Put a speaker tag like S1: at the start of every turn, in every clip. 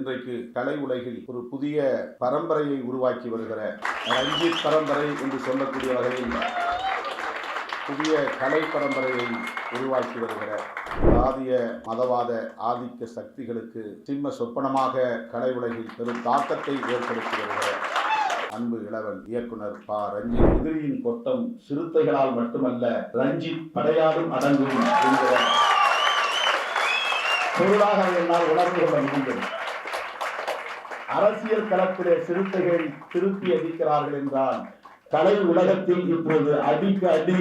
S1: இன்றைக்கு கலை உலகில் ஒரு புதிய பரம்பரையை உருவாக்கி வருகிற ரஞ்சித் பரம்பரை என்று சொல்லக்கூடிய வகையில் புதிய கலை பரம்பரையை உருவாக்கி வருகிற சாதிய மதவாத ஆதிக்க சக்திகளுக்கு சிம்ம சொப்பனமாக கலை உலகில் பெரும் தாக்கத்தை ஏற்படுத்தி வருகிற அன்பு இளவல் இயக்குனர் ப. ரஞ்சித். எதிரியின் கொட்டம் சிறுத்தைகளால் மட்டுமல்ல, ரஞ்சித் படையாலும் அடங்கும் என்கிற பொருளாக என்னால் உணர்ந்து கொள்ள முடிந்தது. அரசியல் களத்திலே சிறுத்தைகள் திருப்பி அடிக்கிறார்கள் என்றால், கலை உலகத்தில் இப்போது அடிக்கு அடி,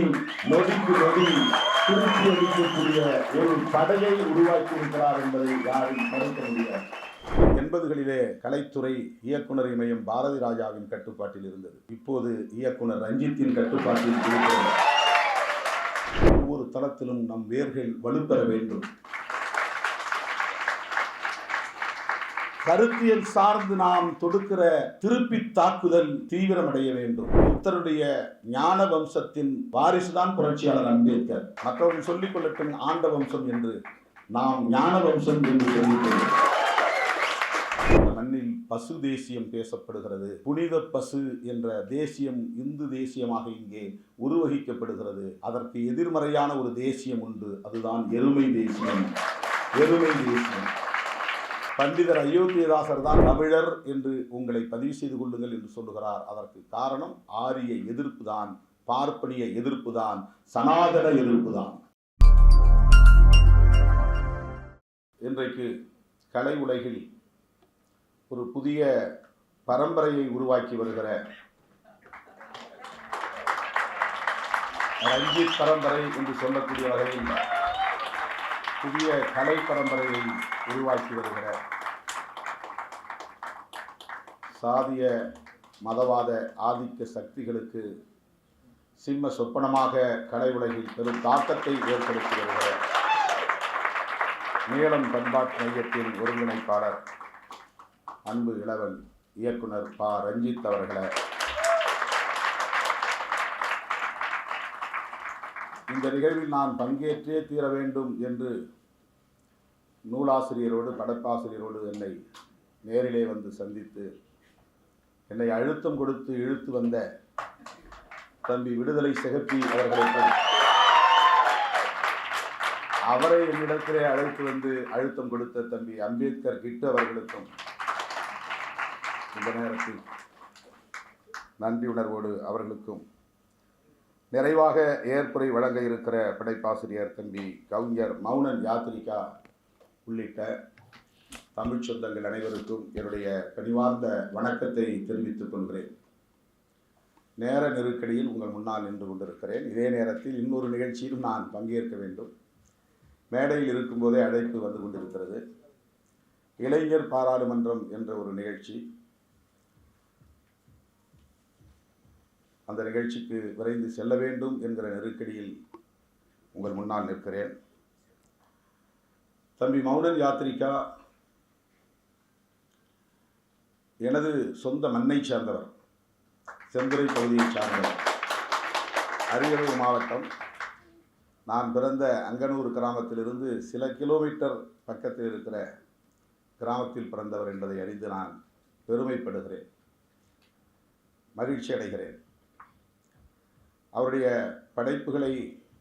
S1: நொடிக்கு நொடி திருப்பி அடிக்கக்கூடிய ஒரு படையை உருவாக்கி இருக்கிறார் என்பதை யாரும் மறுக்க முடியாது. 80களிலே கலைத்துறை இயக்குனர் இமயம் பாரதி ராஜாவின் கட்டுப்பாட்டில் இருந்தது. இப்போது இயக்குனர் ரஞ்சித்தின் கட்டுப்பாட்டில் இருக்கிறது. ஒவ்வொரு தளத்திலும் நம் வேர்கள் வலுப்பெற வேண்டும். கருத்தியல் சார்ந்து நாம் தொடுக்கிற திருப்பி தாக்குதல் தீவிரமடைய வேண்டும். புத்தருடைய ஞான வம்சத்தின் வாரிசுதான் புரட்சியாளர் அம்பேத்கர். மற்றவர்கள் சொல்லிக் கொள்ளட்டும் ஆண்ட வம்சம் என்று, நாம் ஞான வம்சம் என்று சொல்லிக்கொள்ளும். மண்ணில் பசு தேசியம் பேசப்படுகிறது. புனித பசு என்ற தேசியம் இந்து தேசியமாக இங்கே உருவகிக்கப்படுகிறது. அதற்கு எதிர்மறையான ஒரு தேசியம் உண்டு, அதுதான் எருமை தேசியம். எருமை தேசியம். பண்டிதர் அயோத்தியதாசர் தான் தமிழர் என்று உங்களை பதிவு செய்து கொள்ளுங்கள் என்று சொல்லுகிறார். அதற்கு காரணம் ஆரிய எதிர்ப்பு தான், பார்ப்பனிய எதிர்ப்பு தான், சனாதன எதிர்ப்பு தான். இன்றைக்கு கலை உலகில் ஒரு புதிய பரம்பரையை உருவாக்கி வருகிற ரஞ்சித் பரம்பரை என்று சொல்லக்கூடிய வகையில் புதிய கலை பரம்பரையை உருவாக்கி வருகிற சாதிய மதவாத ஆதிக்க சக்திகளுக்கு சிம்ம சொப்பனமாக கலை உலகில் பெரும் தாக்கத்தை ஏற்படுத்தி வருகிற மேலம் பண்பாட்டு மையத்தின் ஒருங்கிணைப்பாளர் அன்பு இளவல் இயக்குனர் ப. ரஞ்சித் அவர்களை இந்த நிகழ்வில் நான் பங்கேற்றே தீர வேண்டும் என்று நூலாசிரியரோடு படைப்பாசிரியரோடு என்னை நேரிலே வந்து சந்தித்து என்னை அழுத்தம் கொடுத்து இழுத்து வந்த தம்பி விடுதலை சிகப்பி அவரை என்னிடத்திலே அழைத்து வந்து அழுத்தம் கொடுத்த தம்பி அம்பேத்கர் கிட்டு அவர்களுக்கும் இந்த நேரத்தில் நன்றி உணர்வோடு அவர்களுக்கும் நிறைவாக ஏற்புரை வழங்க இருக்கிற படைப்பாசிரியர் தம்பி கவிஞர் மௌனன் யாத்திரிகா உள்ளிட்ட தமிழ் சொந்தங்கள் அனைவருக்கும் என்னுடைய பணிவார்ந்த வணக்கத்தை தெரிவித்துக் கொள்கிறேன். நேர நெருக்கடியில் உங்கள் முன்னால் நின்று கொண்டிருக்கிறேன். இதே நேரத்தில் இன்னொரு நிகழ்ச்சியிலும் நான் பங்கேற்க வேண்டும். மேடையில் இருக்கும்போதே அழைப்பு வந்து கொண்டிருக்கிறது. இளைஞர் பாராளுமன்றம் என்ற ஒரு நிகழ்ச்சி. அந்த நிகழ்ச்சிக்கு விரைந்து செல்ல வேண்டும் என்கிற நெருக்கடியில் உங்கள் முன்னால் நிற்கிறேன். தம்பி மௌனன் யாத்திரிகா எனது சொந்த மண்ணை சார்ந்தவர், செந்துறை பகுதியை சார்ந்தவர், அரியலூர் மாவட்டம். நான் பிறந்த அங்கனூர் கிராமத்திலிருந்து சில கிலோமீட்டர் பக்கத்தில் இருக்கிற கிராமத்தில் பிறந்தவர் என்பதை அறிந்து நான் பெருமைப்படுகிறேன், மகிழ்ச்சி அடைகிறேன். அவருடைய படைப்புகளை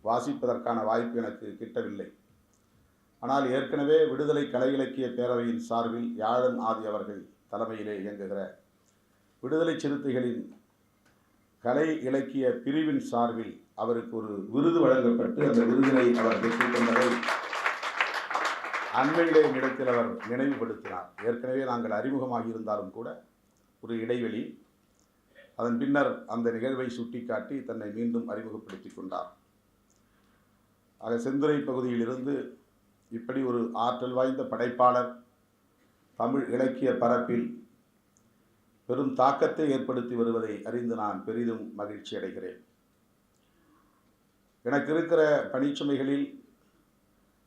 S1: வாசிப்பதற்கான வாய்ப்பு எனக்கு கிட்டவில்லை. ஆனால் ஏற்கனவே விடுதலை கலை இலக்கிய பேரவையின் சார்பில் யாழன் ஆதி அவர்கள் தலைமையிலே இயங்குகிற விடுதலை சிறுத்தைகளின் கலை இலக்கிய பிரிவின் சார்பில் அவருக்கு ஒரு விருது வழங்கப்பட்டு அந்த விருதினை அவர் பெற்றுக்கொண்டதை அண்மையிலே இடத்தில் அவர் நினைவுபடுத்தினார். ஏற்கனவே நாங்கள் அறிமுகமாகியிருந்தாலும் கூட ஒரு இடைவெளி. அதன் பின்னர் அந்த நிகழ்வை சுட்டிக்காட்டி தன்னை மீண்டும் அறிமுகப்படுத்தி கொண்டார். ஆக செந்துறை பகுதியிலிருந்து இப்படி ஒரு ஆற்றல் வாய்ந்த படைப்பாளர் தமிழ் இலக்கிய பரப்பில் பெரும் தாக்கத்தை ஏற்படுத்தி வருவதை அறிந்து நான் பெரிதும் மகிழ்ச்சி அடைகிறேன். எனக்கு இருக்கிற பணிச்சுமைகளில்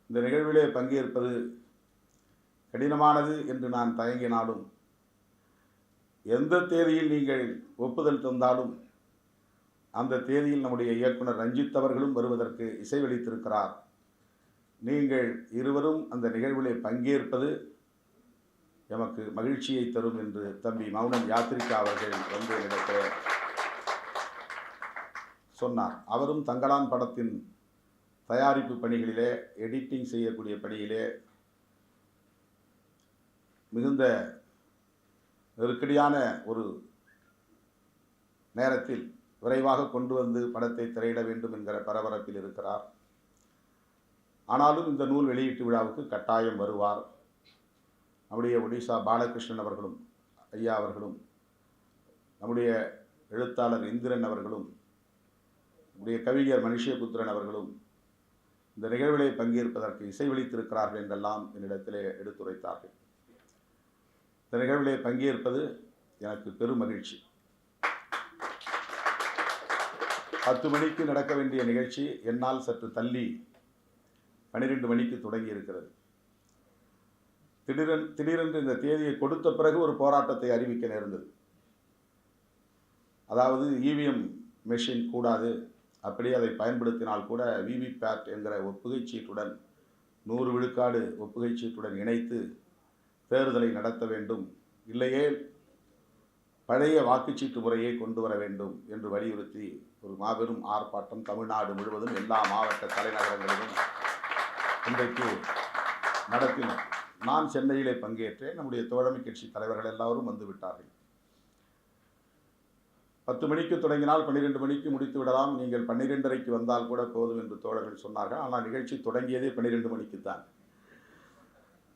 S1: இந்த நிகழ்விலே பங்கேற்பது கடினமானது என்று நான் தயங்கினாலும், எந்த தேதியில் நீங்கள் ஒப்புதல் தந்தாலும் அந்த தேதியில் நம்முடைய இயக்குனர் ரஞ்சித் அவர்களும் வருவதற்கு இசைவளித்திருக்கிறார். நீங்கள் இருவரும் அந்த நிகழ்விலே பங்கேற்பது எமக்கு மகிழ்ச்சியை தரும் என்று தம்பி மௌனன் யாத்திரிகா அவர்கள் வந்து என்னிடத்தில் சொன்னார். அவரும் தங்களான் படத்தின் தயாரிப்பு பணிகளிலே, எடிட்டிங் செய்யக்கூடிய பணியிலே மிகுந்த நெருக்கடியான ஒரு நேரத்தில் விரைவாக கொண்டு வந்து படத்தை திரையிட வேண்டும் என்கிற பரபரப்பில் இருக்கிறார். ஆனாலும் இந்த நூல் வெளியீட்டு விழாவுக்கு கட்டாயம் வருவார். நம்முடைய ஒடிசா பாலகிருஷ்ணன் அவர்களும் ஐயா அவர்களும், நம்முடைய எழுத்தாளர் இந்திரன் அவர்களும், நம்முடைய கவிஞர் மனுஷபுத்திரன் அவர்களும் இந்த நிகழ்விலே பங்கேற்பதற்கு இசைவளித்திருக்கிறார்கள் என்றெல்லாம் என்னிடத்திலே எடுத்துரைத்தார்கள். இந்த நிகழ்விலே பங்கேற்பது எனக்கு பெரும் மகிழ்ச்சி. 10 மணிக்கு நடக்க வேண்டிய நிகழ்ச்சி என்னால் சற்று தள்ளி 12 மணிக்கு தொடங்கி இருக்கிறது. திடீரென்று இந்த தேதியை கொடுத்த பிறகு ஒரு போராட்டத்தை அறிவிக்க நேர்ந்தது. அதாவது இவிஎம் மெஷின் கூடாது, அப்படியே அதை பயன்படுத்தினால் கூட விவிபேட் என்கிற ஒப்புகை சீட்டுடன் 100 விழுக்காடு ஒப்புகை சீட்டுடன் இணைத்து தேர்தலை நடத்த வேண்டும், இல்லையே பழைய வாக்குச்சீட்டு முறையை கொண்டு வர வேண்டும் என்று வலியுறுத்தி ஒரு மாபெரும் ஆர்ப்பாட்டம் தமிழ்நாடு முழுவதும் எல்லா மாவட்ட தலைநகரங்களிலும் இன்றைக்கு நடத்தினோம். நான் சென்னையிலே பங்கேற்றேன். நம்முடைய தோழமை கட்சி தலைவர்கள் எல்லாரும் வந்து விட்டார்கள். 10 மணிக்கு தொடங்கினால் 12 மணிக்கு முடித்து விடலாம், நீங்கள் 12:30க்கு வந்தால் கூட போதும் என்று தோழர்கள் சொன்னார்கள். ஆனால் நிகழ்ச்சி தொடங்கியதே 12 மணிக்கு தான்.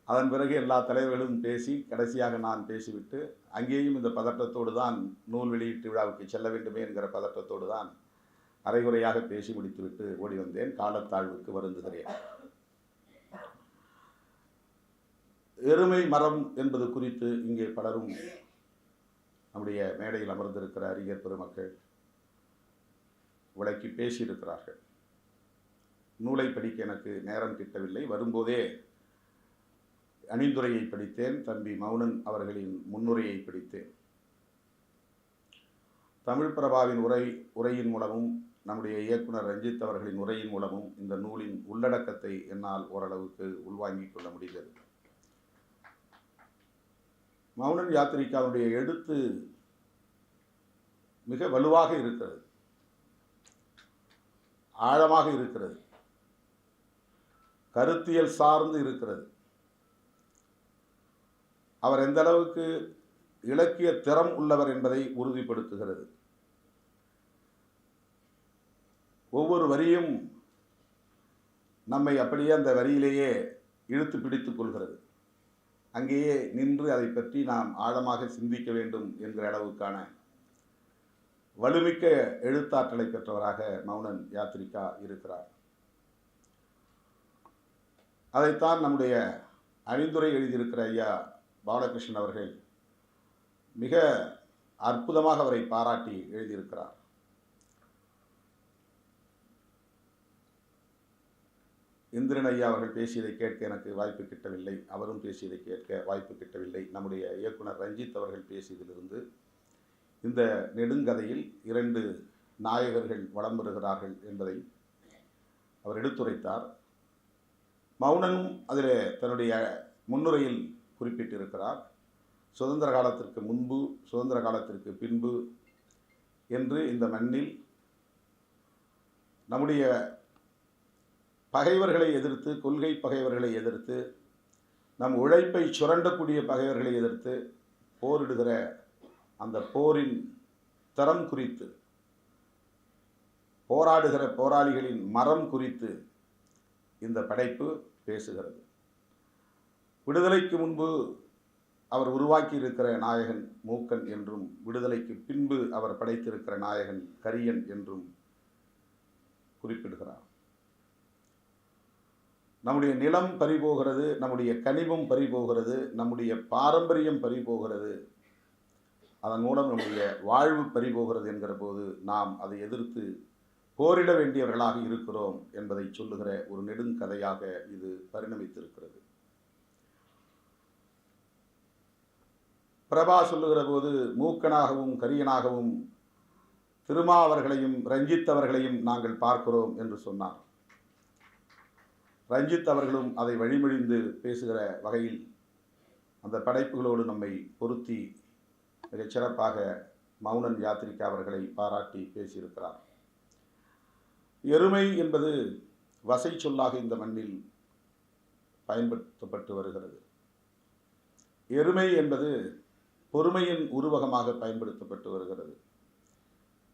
S1: அதன் பிறகு எல்லா தலைவர்களும் பேசி கடைசியாக நான் பேசிவிட்டு, அங்கேயும் இந்த பதற்றத்தோடு தான் நூல் வெளியீட்டு விழாவுக்கு செல்ல வேண்டுமே என்கிற பதற்றத்தோடு தான் அரைகுறையாக பேசி முடித்துவிட்டு ஓடி வந்தேன். காலத்தாழ்வுக்கு வருந்துகிறேன். எருமை மரம் என்பது குறித்து இங்கே பலரும் நம்முடைய மேடையில் அமர்ந்திருக்கிற அறிஞர் பெருமக்கள் விளக்கி பேசியிருக்கிறார்கள். நூலை படிக்க எனக்கு நேரம் கிட்டவில்லை. வரும்போதே அணிந்துரையை படித்தேன். தம்பி மௌனன் அவர்களின் முன்னுரையை படித்தேன். தமிழ் பிரபாவின் உரையின் மூலமும் நம்முடைய இயக்குனர் ரஞ்சித் அவர்களின் உரையின் மூலமும் இந்த நூலின் உள்ளடக்கத்தை என்னால் ஓரளவுக்கு உள்வாங்கிக் கொள்ள முடிந்தது. மௌனன் யாத்திரிகாவுடைய எழுத்து மிக வலுவாக இருக்கிறது, ஆழமாக இருக்கிறது, கருத்தியல் சார்ந்து இருக்கிறது. அவர் எந்த அளவுக்கு இலக்கிய திறம் உள்ளவர் என்பதை உறுதிப்படுத்துகிறது. ஒவ்வொரு வரியும் நம்மை அப்படியே அந்த வரியிலேயே இழுத்து பிடித்துக் கொள்கிறது. அங்கேயே நின்று அதை பற்றி நாம் ஆழமாக சிந்திக்க வேண்டும் என்கிற அளவுக்கான வலுமிக்க எழுத்தாற்றலை பெற்றவராக மௌனன் யாத்திரிகா இருக்கிறார். அதைத்தான் நம்முடைய அணிந்துரை எழுதியிருக்கிற ஐயா பாலகிருஷ்ணன் அவர்கள் மிக அற்புதமாக அவரை பாராட்டி எழுதியிருக்கிறார். இந்திரன் ஐயா அவர்கள் பேசியதை கேட்க எனக்கு வாய்ப்பு கிட்டவில்லை. அவரும் பேசியதை கேட்க வாய்ப்பு கிட்டவில்லை. நம்முடைய இயக்குனர் ரஞ்சித் அவர்கள் பேசியதிலிருந்து இந்த நெடுங்கதையில் 2 நாயகர்கள் வலம் வருகிறார்கள் என்பதை அவர் எடுத்துரைத்தார். மௌனனும் அதில் தன்னுடைய முன்னுரையில் குறிப்பிட்டிருக்கிறார். சுதந்திர காலத்திற்கு முன்பு, சுதந்திர காலத்திற்கு பின்பு என்று இந்த மண்ணில் நம்முடைய பகைவர்களை எதிர்த்து, கொள்கை பகைவர்களை எதிர்த்து, நம் உழைப்பை சுரண்டக்கூடிய பகைவர்களை எதிர்த்து போரிடுகிற அந்த போரின் தரம் குறித்து, போராடுகிற போராளிகளின் மரம் குறித்து இந்த படைப்பு பேசுகிறது. விடுதலைக்கு முன்பு அவர் உருவாக்கி இருக்கிற நாயகன் மூக்கன் என்றும், விடுதலைக்கு பின்பு அவர் படைத்திருக்கிற நாயகன் கரியன் என்றும் குறிப்பிடுகிறார். நம்முடைய நிலம் பறிபோகிறது, நம்முடைய கனிமம் பறிபோகிறது, நம்முடைய பாரம்பரியம் பறிபோகிறது, அதன் மூலம் நம்முடைய வாழ்வு பறிபோகிறது என்கிற போது நாம் அதை எதிர்த்து போரிட வேண்டியவர்களாக இருக்கிறோம் என்பதை சொல்லுகிற ஒரு நெடுங்கதையாக இது பரிணமித்திருக்கிறது. பிரபா சொல்லுகிற போது மூக்கனாகவும் கரியனாகவும் திருமா அவர்களையும் ரஞ்சித் அவர்களையும் நாங்கள் பார்க்கிறோம் என்று சொன்னார். ரஞ்சித் அவர்களும் அதை வழிமொழிந்து பேசுகிற வகையில் அந்த படைப்புகளோடு நம்மை பொருத்தி மிகச் சிறப்பாக மௌனன் யாத்திரிகா அவர்களை பாராட்டி பேசியிருக்கிறார். எருமை என்பது வசை சொல்லாக இந்த மண்ணில் பயன்படுத்தப்பட்டு வருகிறது. எருமை என்பது பொறுமையின் உருவகமாக பயன்படுத்தப்பட்டு வருகிறது.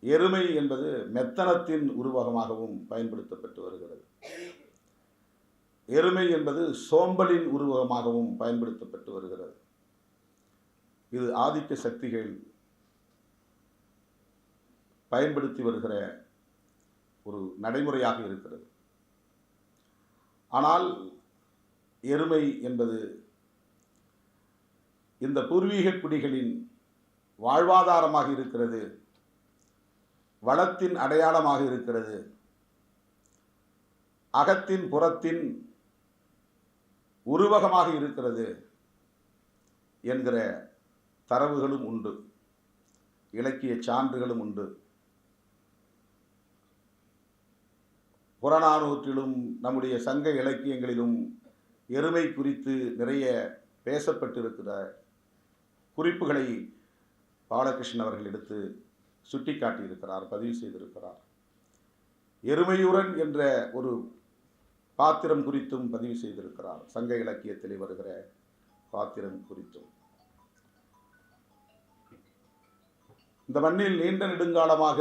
S1: எருமை என்பது மெத்தனத்தின் உருவகமாகவும் பயன்படுத்தப்பட்டு வருகிறது. எருமை என்பது சோம்பலின் உருவகமாகவும் பயன்படுத்தப்பட்டு வருகிறது. இது ஆதிக்க சக்திகள் பயன்படுத்தி வருகிற ஒரு நடைமுறையாக இருக்கிறது. ஆனால் எருமை என்பது இந்த பூர்வீக குடிகளின் வாழ்வாதாரமாக இருக்கிறது, வளத்தின் அடையாளமாக இருக்கிறது, அகத்தின் புறத்தின் உருவகமாக இருக்கிறது என்கிற தரவுகளும் உண்டு, இலக்கிய சான்றுகளும் உண்டு. புறநானூற்றிலும் நம்முடைய சங்க இலக்கியங்களிலும் எருமை குறித்து நிறைய பேசப்பட்டிருக்கிற குறிப்புகளை பாலகிருஷ்ணன் அவர்கள் எடுத்து சுட்டிக்காட்டியிருக்கிறார், பதிவு செய்திருக்கிறார். எருமையுரன் என்ற ஒரு பாத்திரம் குறித்தும் பதிவு செய்திருக்கிறார், சங்க இலக்கியத்திலே வருகிற பாத்திரம் குறித்தும். இந்த மண்ணில் நீண்ட நெடுங்காலமாக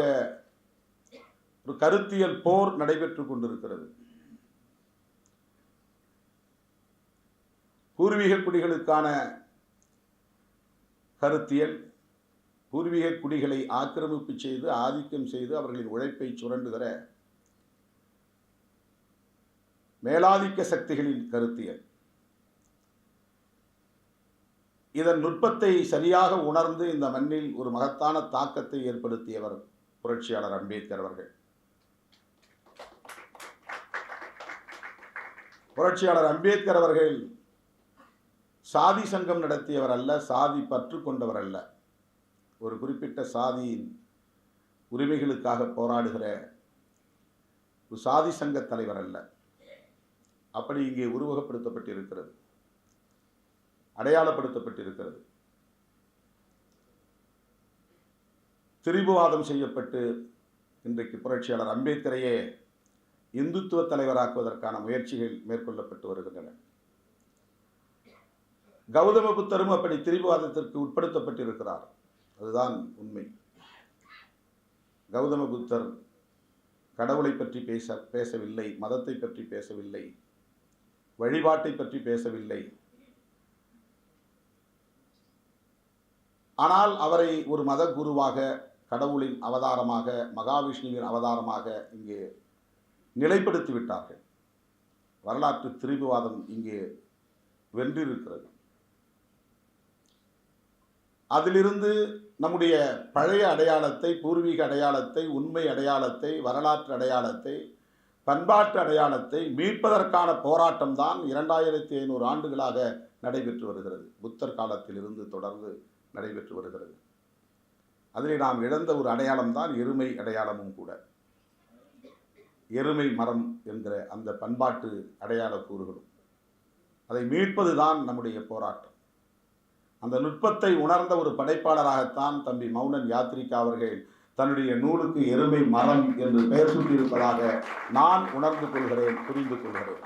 S1: ஒரு கருத்தியல் போர் நடைபெற்று கொண்டிருக்கிறது. பூர்வீக குடிகளுக்கான கருத்தியல், பூர்வீக குடிகளை ஆக்கிரமிப்பு செய்து ஆதிக்கம் செய்து அவர்களின் உழைப்பை சுரண்டுகிற மேலாதிக்க சக்திகளின் கருத்தியல். இதன் நுட்பத்தை சரியாக உணர்ந்து இந்த மண்ணில் ஒரு மகத்தான தாக்கத்தை ஏற்படுத்தியவர் புரட்சியாளர் அம்பேத்கர் அவர்கள். புரட்சியாளர் அம்பேத்கர் அவர்கள் சாதி சங்கம் நடத்தியவர் அல்ல, சாதி பற்று கொண்டவர் அல்ல, ஒரு குறிப்பிட்ட சாதியின் உரிமைகளுக்காக போராடுகிற ஒரு சாதி சங்க தலைவர் அல்ல. அப்படி இங்கே உருவகப்படுத்தப்பட்டிருக்கிறது, அடையாளப்படுத்தப்பட்டிருக்கிறது. திரிபுவாதம் செய்யப்பட்டு இன்றைக்கு புரட்சியாளர் அம்பேத்கரையே இந்துத்துவ தலைவராக்குவதற்கான முயற்சிகள் மேற்கொள்ளப்பட்டு வருகின்றன. கௌதம புத்தரும் அப்படி திரிபுவாதத்திற்கு உட்படுத்தப்பட்டிருக்கிறார். அதுதான் உண்மை. கௌதம புத்தர் கடவுளை பற்றி பேசவில்லை, மதத்தை பற்றி பேசவில்லை, வழிபாட்டை பற்றி பேசவில்லை. ஆனால் அவரை ஒரு மத குருவாக, கடவுளின் அவதாரமாக, மகாவிஷ்ணுவின் அவதாரமாக இங்கே நிலைப்படுத்தி விட்டார்கள். வரலாற்று திரிபுவாதம் இங்கே வென்றிருக்கிறது. அதிலிருந்து நம்முடைய பழைய அடையாளத்தை, பூர்வீக அடையாளத்தை, உண்மை அடையாளத்தை, வரலாற்று அடையாளத்தை, பண்பாட்டு அடையாளத்தை மீட்பதற்கான போராட்டம் தான் 2500 ஆண்டுகளாக நடைபெற்று வருகிறது. புத்தர் காலத்திலிருந்து தொடர்ந்து நடைபெற்று வருகிறது. அதிலே நாம் இழந்த ஒரு அடையாளம் தான் எருமை அடையாளமும் கூட. எருமை மரம் என்கிற அந்த பண்பாட்டு அடையாள கூறுகளும், அதை மீட்பது தான் நம்முடைய போராட்டம். அந்த நுட்பத்தை உணர்ந்த ஒரு படைப்பாளராகத்தான் தம்பி மௌனன் யாத்திரிகா அவர்கள் தன்னுடைய நூலுக்கு எருமை மரம் என்று பெயர் சூட்டியிருப்பதாக நான் உணர்ந்து கொள்கிறேன், புரிந்து கொள்கிறேன்.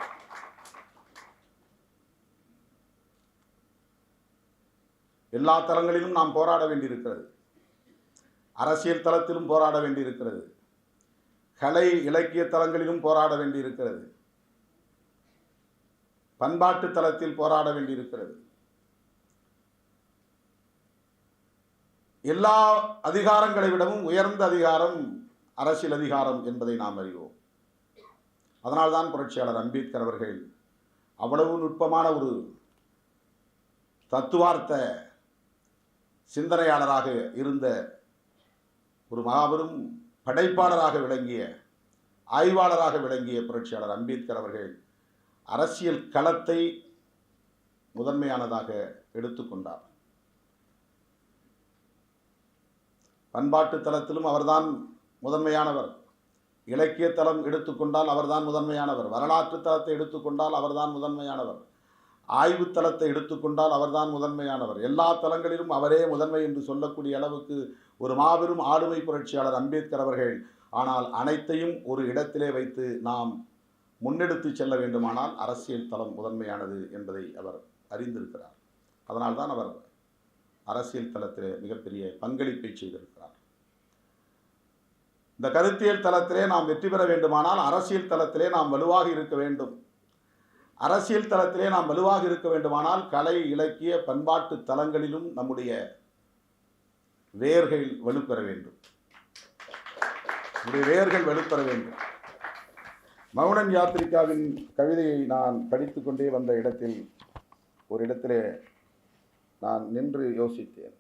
S1: எல்லா தளங்களிலும் நாம் போராட வேண்டியிருக்கிறது. அரசியல் தளத்திலும் போராட வேண்டியிருக்கிறது. கலை இலக்கிய தளங்களிலும் போராட வேண்டியிருக்கிறது. பண்பாட்டு தளத்தில் போராட வேண்டியிருக்கிறது. எல்லா அதிகாரங்களை விடவும் உயர்ந்த அதிகாரம் அரசியல் அதிகாரம் என்பதை நாம் அறிவோம். அதனால்தான் புரட்சியாளர் அம்பேத்கர் அவர்கள் அவ்வளவு நுட்பமான ஒரு தத்துவார்த்த சிந்தனையாளராக இருந்த ஒரு மாபெரும் படைப்பாளராக விளங்கிய, ஆய்வாளராக விளங்கிய புரட்சியாளர் அம்பேத்கர் அவர்கள் அரசியல் களத்தை முதன்மையானதாக எடுத்துக்கொண்டார். பண்பாட்டு தளத்திலும் அவர்தான் முதன்மையானவர். இலக்கிய தளம் எடுத்துக்கொண்டால் அவர்தான் முதன்மையானவர். வரலாற்று தளத்தை எடுத்துக்கொண்டால் அவர்தான் முதன்மையானவர். ஆய்வு தளத்தை எடுத்துக்கொண்டால் அவர்தான் முதன்மையானவர். எல்லா தளங்களிலும் அவரே முதன்மை என்று சொல்லக்கூடிய அளவுக்கு ஒரு மாபெரும் ஆளுமை புரட்சியாளர் அம்பேத்கர் அவர்கள். ஆனால் அனைத்தையும் ஒரு இடத்திலே வைத்து நாம் முன்னெடுத்து செல்ல வேண்டுமானால் அரசியல் தளம் முதன்மையானது என்பதை அவர் அறிந்திருக்கிறார். அதனால்தான் அவர் அரசியல் தளத்திலே மிகப்பெரிய பங்களிப்பை செய்திருக்கிறார். இந்த கருத்தியல் தளத்திலே நாம் வெற்றி பெற வேண்டுமானால் அரசியல் தளத்திலே நாம் வலுவாக இருக்க வேண்டும். அரசியல் தளத்திலே நாம் வலுவாக இருக்க வேண்டுமானால் கலை, இலக்கிய, பண்பாட்டு தளங்களிலும் நம்முடைய வேர்கள் வலுப்பெற வேண்டும். வேர்கள் வலுப்பெற வேண்டும். மௌனன் யாத்திரிகாவின் கவிதையை நான் படித்துக் கொண்டே வந்த இடத்தில் ஒரு இடத்திலே நான் நின்று யோசித்தேன்.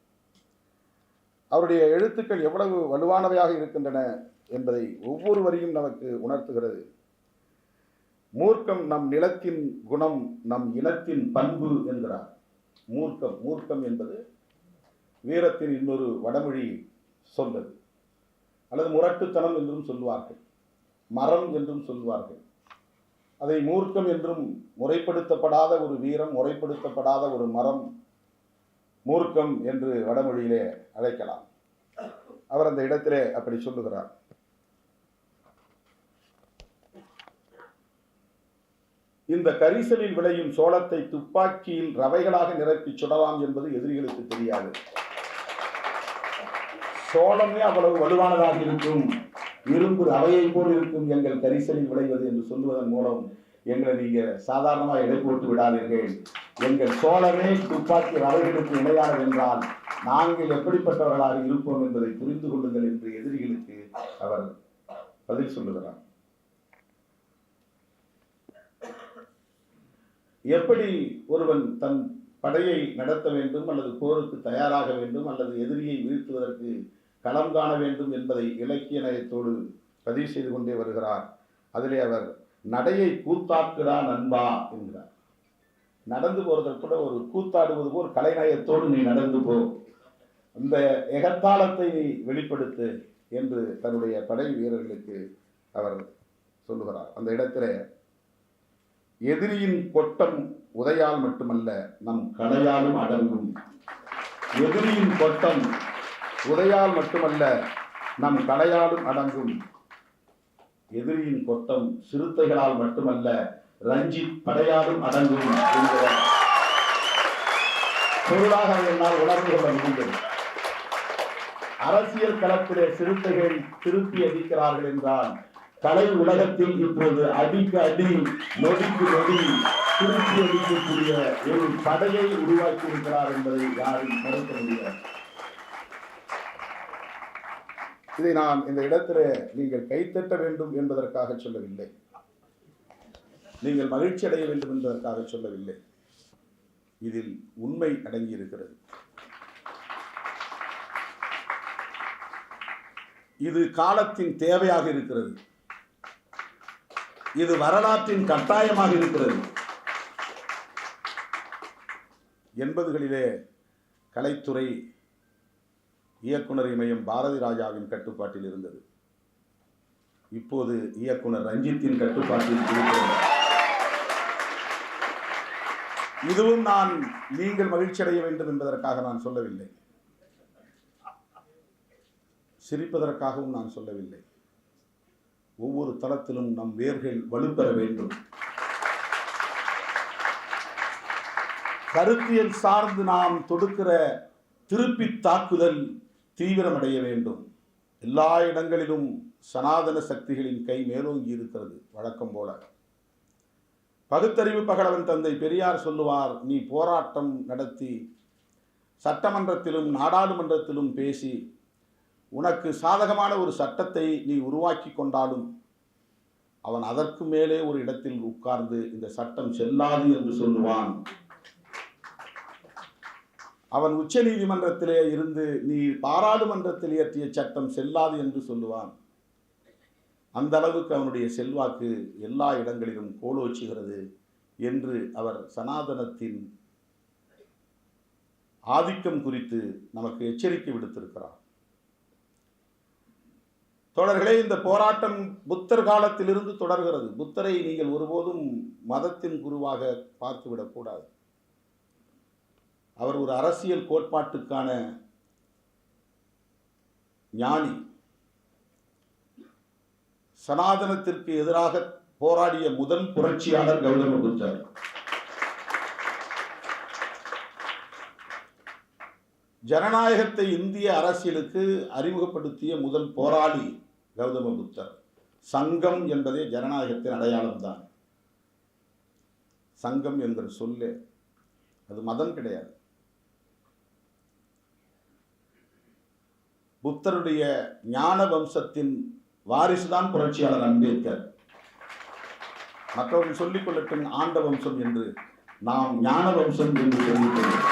S1: அவருடைய எழுத்துக்கள் எவ்வளவு வலுவானவையாக இருக்கின்றன என்பதை ஒவ்வொரு வரியும் நமக்கு உணர்த்துகிறது. மூர்க்கம் நம் நிலத்தின் குணம், நம் இனத்தின் பண்பு என்கிறார். மூர்க்கம் என்பது வீரத்தின் இன்னொரு வடமொழி சொல்லது, அல்லது முரட்டுத்தனம் என்றும் சொல்வார்கள், மரம் என்றும் சொல்வார்கள். அதை மூர்க்கம் என்றும், முறைப்படுத்தப்படாத ஒரு வீரம், முறைப்படுத்தப்படாத ஒரு மரம் மூர்க்கம் என்று வடமொழியிலே அழைக்கலாம். அவர் அந்த இடத்திலே அப்படி சொல்லுகிறார். இந்த கரிசலில் விளையும் சோளத்தை துப்பாக்கியில் ரவைகளாக நிரப்பி சுடலாம் என்பது எதிரிகளுக்கு தெரியாது. சோளமே அவ்வளவு வலுவானதாக இருக்கும், இரும்பு ரவையை போல் இருக்கும் எங்கள் கரிசலில் விளைவது என்று சொல்லுவதன் மூலம் எங்களை நீங்க சாதாரணமாக எடை போட்டு விடாதீர்கள். எங்கள் சோழமே துப்பாக்கி ரவைகளுக்கு இணையானது என்றால் நாங்கள் எப்படிப்பட்டவர்களாக இருப்போம் என்பதை புரிந்து கொள்ளுங்கள் என்று எதிரிகளுக்கு அவர் பதில் சொல்லுகிறார். எப்படி ஒருவன் தன் படையை நடத்த வேண்டும், அல்லது போருக்கு தயாராக வேண்டும், அல்லது எதிரியை வீழ்த்துவதற்கு களம் காண வேண்டும் என்பதை இலக்கிய நயத்தோடு பதிவு செய்து கொண்டே வருகிறார். அதிலே அவர் நடையை கூத்தாக்குறான் நண்பா என்கிறார். நடந்து போறதற்கு கூட ஒரு கூத்தாடுவது போல் கலைநயத்தோடு நீ நடந்து போ, அந்த எகத்தாளத்தை நீ வெளிப்படுத்து என்று தன்னுடைய படை வீரர்களுக்கு அவர் சொல்லுகிறார். அந்த இடத்திலே எதிரியின் கொட்டம் உதையால் மட்டுமல்ல நம் கலையாலும் அடங்கும். எதிரியின் கொட்டம் உதையால் மட்டுமல்ல நம் கலையாலும் அடங்கும். எதிரியின் கொட்டம் சிறுத்தைகளால் மட்டுமல்ல ரஞ்சித் படையாலும் அடங்கும் என்கிற பொருளாக என்னால் உணர்ந்து கொள்ள முடிந்தது. அரசியல் களத்திலே சிறுத்தைகள் திருப்பி அடிக்கிறார்கள் என்றால் கலை உலகத்தில் இப்போது அடிக்கு அடி, நொடிக்கு நொடி திருப்பி அடிக்கக்கூடிய ஒரு படையை உருவாக்கி இருக்கிறார் என்பதை யாரும் மறுக்க முடியாது. இதை நான் இந்த இடத்துல நீங்கள் கைத்தட்ட வேண்டும் என்பதற்காக சொல்லவில்லை, நீங்கள் மகிழ்ச்சி அடைய வேண்டும் என்பதற்காக சொல்லவில்லை. இதில் உண்மை அடங்கி இருக்கிறது. இது காலத்தின் தேவையாக இருக்கிறது. இது வரலாற்றின் கட்டாயமாக இருக்கிறது. 80களிலே கலைத்துறை இயக்குனர் இமயம் பாரதி ராஜாவின் கட்டுப்பாட்டில் இருந்தது. இப்போது இயக்குனர் ரஞ்சித்தின் கட்டுப்பாட்டில் இருக்கிறது. இதுவும் நான் நீங்கள் மகிழ்ச்சி அடைய வேண்டும் என்பதற்காக நான் சொல்லவில்லை, சிரிப்பதற்காகவும் நான் சொல்லவில்லை. ஒவ்வொரு தளத்திலும் நம் வேர்கள் வலுப்பெற வேண்டும். கருத்தியல் சார்ந்து நாம் தொடுக்கிற திருப்பி தாக்குதல் தீவிரமடைய வேண்டும். எல்லா இடங்களிலும் சனாதன சக்திகளின் கை மேலோங்கி இருக்கிறது. வழக்கம் போல பகுத்தறிவு பகலவன் தந்தை பெரியார் சொல்லுவார், நீ போராட்டம் நடத்தி சட்டமன்றத்திலும் நாடாளுமன்றத்திலும் பேசி உனக்கு சாதகமான ஒரு சட்டத்தை நீ உருவாக்கி கொண்டாலும் அவன் அதற்கு மேலே ஒரு இடத்தில் உட்கார்ந்து இந்த சட்டம் செல்லாது என்று சொல்லுவான். அவன் உச்ச நீதிமன்றத்திலே இருந்து நீ பாராளுமன்றத்தில் இயற்றிய சட்டம் செல்லாது என்று சொல்லுவான். அந்த அளவுக்கு அவனுடைய செல்வாக்கு எல்லா இடங்களிலும் கோலோச்சுகிறது என்று அவர் சனாதனத்தின் ஆதிக்கம் குறித்து நமக்கு எச்சரிக்கை விடுத்திருக்கிறார். தோழர்களே, இந்த போராட்டம் புத்தர் காலத்திலிருந்து தொடர்கிறது. புத்தரை நீங்கள் ஒருபோதும் மதத்தின் குருவாக பார்த்துவிடக்கூடாது. அவர் ஒரு அரசியல் கோட்பாட்டுக்கான ஞானி. சனாதனத்திற்கு எதிராக போராடிய முதல் புரட்சியாளர் கௌதம புத்தர். ஜனநாயகத்தை இந்திய அரசியலுக்கு அறிமுகப்படுத்திய முதல் போராளி கௌதம புத்தர். சங்கம் என்பதே ஜனநாயகத்தின் அடையாளம்தான். சங்கம் என்கிற சொல்லு அது மதம் கிடையாது. புத்தருடைய ஞான வம்சத்தின் வாரிசுதான் புரட்சியாளர் அம்பேத்கர். மற்றவர்கள் சொல்லிக் கொள்ளட்டும் ஆண்ட வம்சம் என்று, நாம் ஞான வம்சம் என்று சொல்லிக் கொள்ளும்.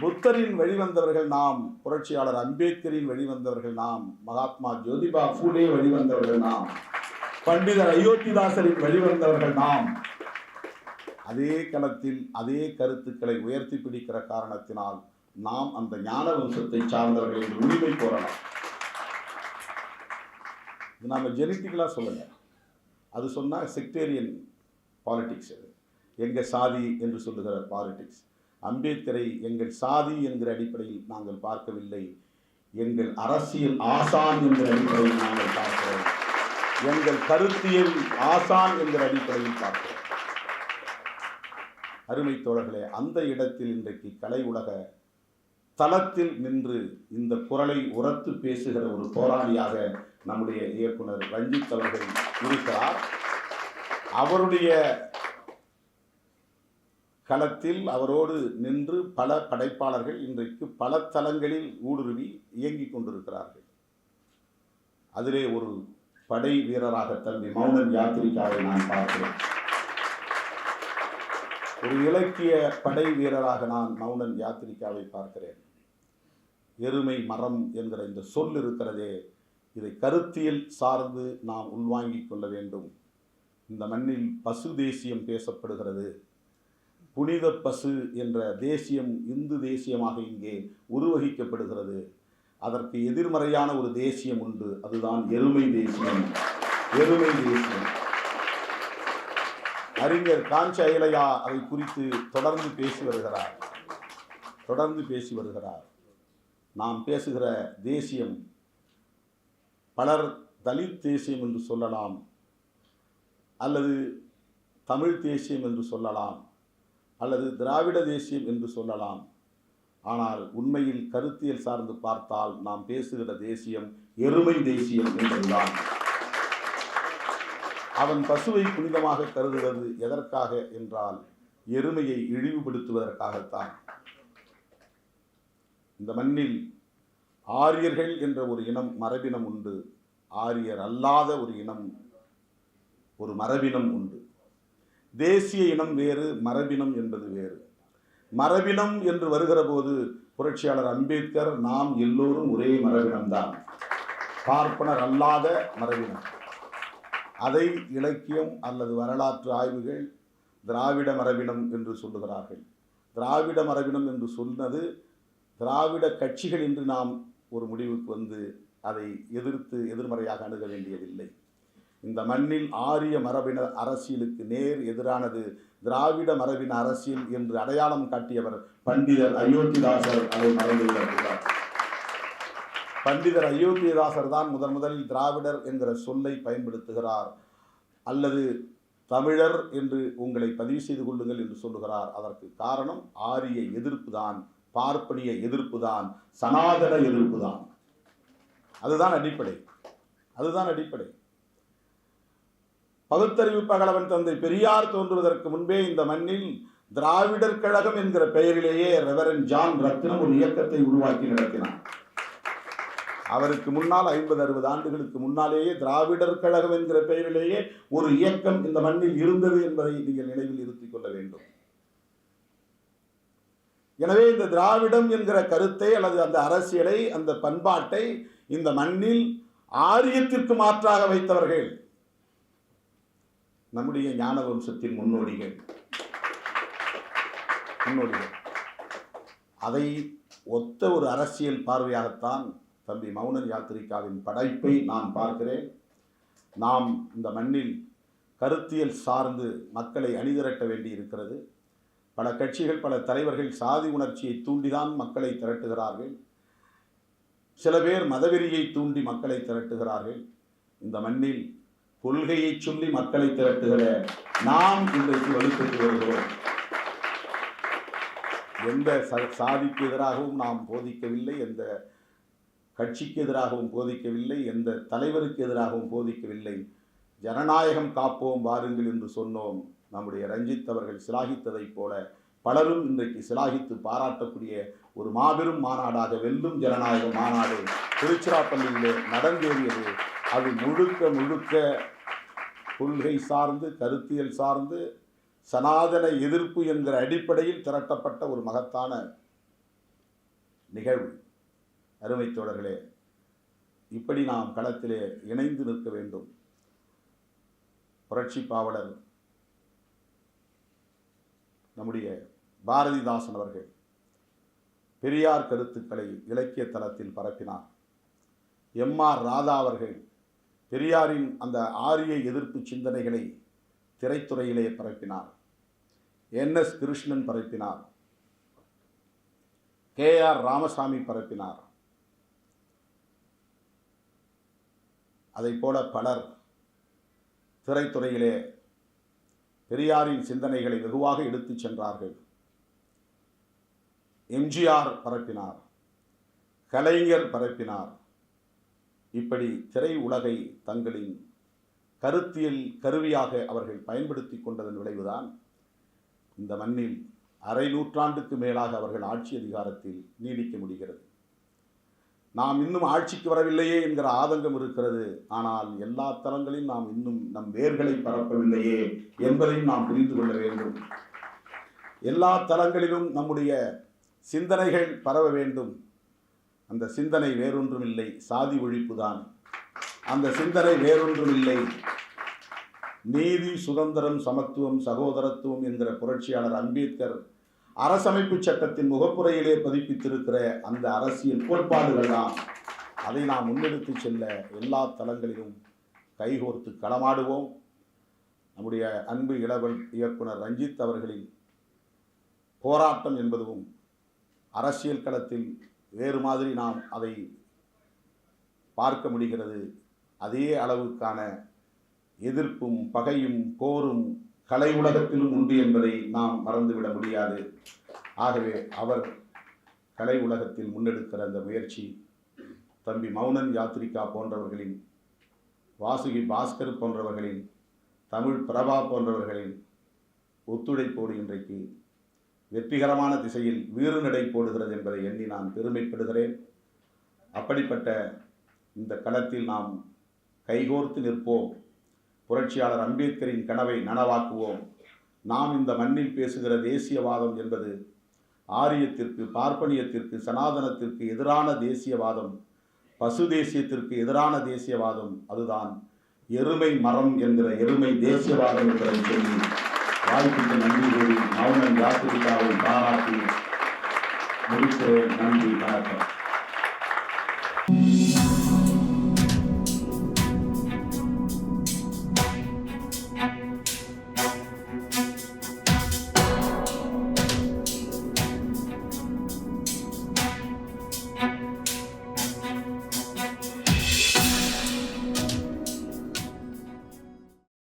S1: புத்தரின் வழிவந்தவர்கள் நாம், புரட்சியாளர் அம்பேத்கரின் வழிவந்தவர்கள் நாம், மகாத்மா ஜோதிபா பூலே வழிவந்தவர்கள் நாம், பண்டிதர் அயோத்திதாசரின் வழிவந்தவர்கள் நாம். அதே களத்தில் அதே கருத்துக்களை உயர்த்தி பிடிக்கிற காரணத்தினால் நாம் அந்த ஞான வம்சத்தை சார்ந்தவர்கள் என்று உரிமை கோரலாம். இது நாம ஜெனட்டிக்கலா சொல்லல, அது சொன்னா செக்டேரியன் பாலிடிக்ஸ். அது எங்க சாதி என்று சொல்லுகிற பாலிடிக்ஸ். அம்பேத்கரை எங்கள் சாதி என்கிற அடிப்படையில் நாங்கள் பார்க்கவில்லை, எங்கள் அரசியல் ஆசான் என்கிற அடிப்படையில் நாங்கள் பார்க்கிறோம், எங்கள் கருத்தியல் ஆசான் என்கிற அடிப்படையில் பார்க்கிறோம். அருமை தோழர்களே, அந்த இடத்தில் இன்றைக்கு கலை உலக தளத்தில் நின்று இந்த குரலை உரத்து பேசுகிற ஒரு போராளியாக நம்முடைய இயக்குனர் ரஞ்சித் அவர்கள் இருக்கிறார். அவருடைய களத்தில் அவரோடு நின்று பல படைப்பாளர்கள் இன்றைக்கு பல தளங்களில் ஊடுருவி இயங்கிக் கொண்டிருக்கிறார்கள். அதிலே ஒரு படை வீரராக தம்பி மௌனன் யாத்திரிகாவை நான் பார்க்கிறேன். ஒரு இலக்கிய படை வீரராக நான் மௌனன் யாத்திரிகாவை பார்க்கிறேன். எருமை மரம் என்கிற இந்த சொல் இருக்கிறதே, இதை கருத்தியல் சார்ந்து நாம் உள்வாங்கிக் கொள்ள வேண்டும். இந்த மண்ணில் பசு தேசியம் பேசப்படுகிறது. புனித பசு என்ற தேசியம் இந்து தேசியமாக இங்கே உருவகிக்கப்படுகிறது. அதற்கு எதிர்மறையான ஒரு தேசியம் உண்டு, அதுதான் எருமை தேசியம். எருமை தேசியம். அறிஞர் காஞ்ச இலையா அதை குறித்து தொடர்ந்து பேசி வருகிறார். நாம் பேசுகிற தேசியம் பலர் தலித் தேசியம் என்று சொல்லலாம், அல்லது தமிழ் தேசியம் என்று சொல்லலாம், அல்லது திராவிட தேசியம் என்று சொல்லலாம். ஆனால் உண்மையில் கருத்தியல் சார்ந்து பார்த்தால் நாம் பேசுகிற தேசியம் எருமை தேசியம் என்பதுதான். அவன் பசுவை புனிதமாக கருதுவது எதற்காக என்றால் எருமையை இழிவுபடுத்துவதற்காகத்தான். இந்த மண்ணில் ஆரியர்கள் என்ற ஒரு இனம் மரபினம் உண்டு, ஆரியர் அல்லாத ஒரு இனம் ஒரு மரபினம் உண்டு. தேசிய இனம் வேறு, மரபினம் என்பது வேறு. மரபினம் என்று வருகிற போது புரட்சியாளர் அம்பேத்கர் நாம் எல்லோரும் ஒரே மரபினம்தான், பார்ப்பனர் அல்லாத மரபினம். அதை இலக்கியம் அல்லது வரலாற்று ஆய்வுகள் திராவிட மரபினம் என்று சொல்லுகிறார்கள். திராவிட மரபினம் என்று சொன்னது திராவிட கட்சிகள் என்று நாம் ஒரு முடிவுக்கு வந்து அதை எதிர்த்து எதிர்மறையாக அணுக வேண்டியதில்லை. இந்த மண்ணில் ஆரிய மரபின அரசியலுக்கு நேர் எதிரானது திராவிட மரபின அரசியல் என்று அடையாளம் காட்டியவர் பண்டிதர் அயோத்திதாசர். அதை மறந்துவிடக்கூடாது. பண்டிதர் அயோத்திதாசர் தான் முதலில் திராவிடர் என்கிற சொல்லை பயன்படுத்துகிறார், அல்லது தமிழர் என்று உங்களை பதிவு செய்து கொள்ளுங்கள் என்று சொல்லுகிறார். அதற்கு காரணம் ஆரிய எதிர்ப்பு தான், பார்ப்பனிய எதிர்ப்பு தான், சனாதன எதிர்ப்பு தான். அதுதான் அடிப்படை. பகுத்தறிவு பகலவன் தந்தை பெரியார் தோன்றுவதற்கு முன்பே இந்த மண்ணில் திராவிடர் கழகம் என்கிற பெயரிலேயே ரெவரண்ட் ஜான் ரத்னம் ஒரு இயக்கத்தை உருவாக்கி நடத்தினார். அவருக்கு முன்னால் 50-60 ஆண்டுகளுக்கு முன்னாலேயே திராவிடர் கழகம் என்கிற பெயரிலேயே ஒரு இயக்கம் இந்த மண்ணில் இருந்தது என்பதை நீங்கள் நினைவில் இருத்திக் கொள்ள வேண்டும். எனவே இந்த திராவிடம் என்கிற கருத்தை அல்லது அந்த அரசியலை, அந்த பண்பாட்டை இந்த மண்ணில் ஆரியத்திற்கு மாற்றாக வைத்தவர்கள் நம்முடைய ஞான வம்சத்தின் முன்னோடிகள். அதை ஒத்த ஒரு அரசியல் பார்வையாகத்தான் தம்பி மௌனன் யாத்திரிகாவின் படைப்பை நான் பார்க்கிறேன். நாம் இந்த மண்ணில் கருத்தியல் சார்ந்து மக்களை அணிதிரட்ட வேண்டி இருக்கிறது. பல கட்சிகள், பல தலைவர்கள் சாதி உணர்ச்சியை தூண்டிதான் மக்களை திரட்டுகிறார்கள். சில பேர் மதவெறியை தூண்டி மக்களை திரட்டுகிறார்கள். இந்த மண்ணில் கொள்கையை சொல்லி மக்களை திரட்டுகிற நாம் இன்றைக்கு வலுப்பெற்று வருகிறோம். எந்த சாதிக்கு எதிராகவும் நாம் போதிக்கவில்லை, எந்த கட்சிக்கு எதிராகவும் போதிக்கவில்லை, எந்த தலைவருக்கு எதிராகவும் போதிக்கவில்லை. ஜனநாயகம் காப்போம் வாருங்கள் என்று சொன்னோம். நம்முடைய ரஞ்சித் அவர்கள் சிலாகித்ததைப் போல பலரும் இன்றைக்கு சிலாகித்து பாராட்டக்கூடிய ஒரு மாபெரும் மாநாடாக வெல்லும் ஜனநாயக மாநாடு திருச்சிராப்பள்ளியிலே நடந்தேறியது. அது முழுக்க முழுக்க கொள்கை சார்ந்து, கருத்தியல் சார்ந்து, சனாதன எதிர்ப்பு என்கிற அடிப்படையில் திரட்டப்பட்ட ஒரு மகத்தான நிகழ்வு. அருமை தோழர்களே, இப்படி நாம் களத்திலே இணைந்து நிற்க வேண்டும். புரட்சி பாவலர் நம்முடைய பாரதிதாசன் அவர்கள் பெரியார் கருத்துக்களை இலக்கிய தளத்தில் பரப்பினார். எம்.ஆர். ராதா அவர்கள் பெரியாரின் அந்த ஆரிய எதிர்ப்பு சிந்தனைகளை திரைத்துறையிலே பரப்பினார். என்.எஸ். கிருஷ்ணன் பரப்பினார். கே.ஆர். ராமசாமி பரப்பினார். அதைப்போல பலர் திரைத்துறையிலே பெரியாரின் சிந்தனைகளை வெகுவாக எடுத்துச் சென்றார்கள். எம்ஜிஆர் பரப்பினார், கலைஞர் பரப்பினார். இப்படி திரை உலகை தங்களின் கருத்தியல் கருவியாக அவர்கள் பயன்படுத்தி கொண்டதன் விளைவுதான் இந்த மண்ணில் அரை நூற்றாண்டுக்கு மேலாக அவர்கள் ஆட்சி அதிகாரத்தில் நீடிக்க முடிகிறது. நாம் இன்னும் ஆட்சிக்கு வரவில்லையே என்கிற ஆதங்கம் இருக்கிறது. ஆனால் எல்லா தளங்களிலும் நாம் இன்னும் நம் வேர்களை பரப்பவில்லையே என்பதையும் நாம் புரிந்து கொள்ள வேண்டும். எல்லா தளங்களிலும் நம்முடைய சிந்தனைகள் பரவ வேண்டும். அந்த சிந்தனை வேறொன்றும் இல்லை, சாதி ஒழிப்பு தான். அந்த சிந்தனை வேறொன்றும் இல்லை, நீதி, சுதந்திரம், சமத்துவம், சகோதரத்துவம் என்கிற புரட்சியாளர் அம்பேத்கர் அரசமைப்பு சட்டத்தின் முகப்புரையிலே பதிப்பித்திருக்கிற அந்த அரசியல் கோட்பாடுகள் தான். அதை நாம் முன்னெடுத்து செல்ல எல்லா தளங்களிலும் கைகோர்த்து களமாடுவோம். நம்முடைய அன்பு இளவல் இயக்குனர் ரஞ்சித் அவர்களின் போராட்டம் என்பதும் அரசியல் களத்தில் வேறு மாதிரி நாம் அதை பார்க்க முடிகிறது. அதே அளவுக்கான எதிர்ப்பும் பகையும் போரும் கலை உலகத்திலும் உண்டு என்பதை நாம் மறந்துவிட முடியாது. ஆகவே அவர் கலை உலகத்தில் முன்னெடுக்கிற அந்த முயற்சி தம்பி மௌனன் யாத்ரிகா போன்றவர்களின், வாசுகி பாஸ்கர் போன்றவர்களின், தமிழ் பிரபா போன்றவர்களின் ஒத்துழைப்போடு இன்றைக்கு வெற்றிகரமான திசையில் வீறு நடை போடுகிறது என்பதை எண்ணி நான் பெருமைப்படுகிறேன். அப்படிப்பட்ட இந்த களத்தில் நாம் கைகோர்த்து நிற்போம். புரட்சியாளர் அம்பேத்கரின் கனவை நனவாக்குவோம். நாம் இந்த மண்ணில் பேசுகிற தேசியவாதம் என்பது ஆரியத்திற்கு, பார்ப்பனியத்திற்கு, சனாதனத்திற்கு எதிரான தேசியவாதம், பசு தேசியத்திற்கு எதிரான தேசியவாதம். அதுதான் எருமை மரம் என்கிற எருமை தேசியவாதம் என்பதை சொல்லி வாய்ப்புக்கு நன்றி கூறி மௌனன் யாத்திரிகாவை பாராட்டி முடிக்கிறேன். நன்றி, வணக்கம்.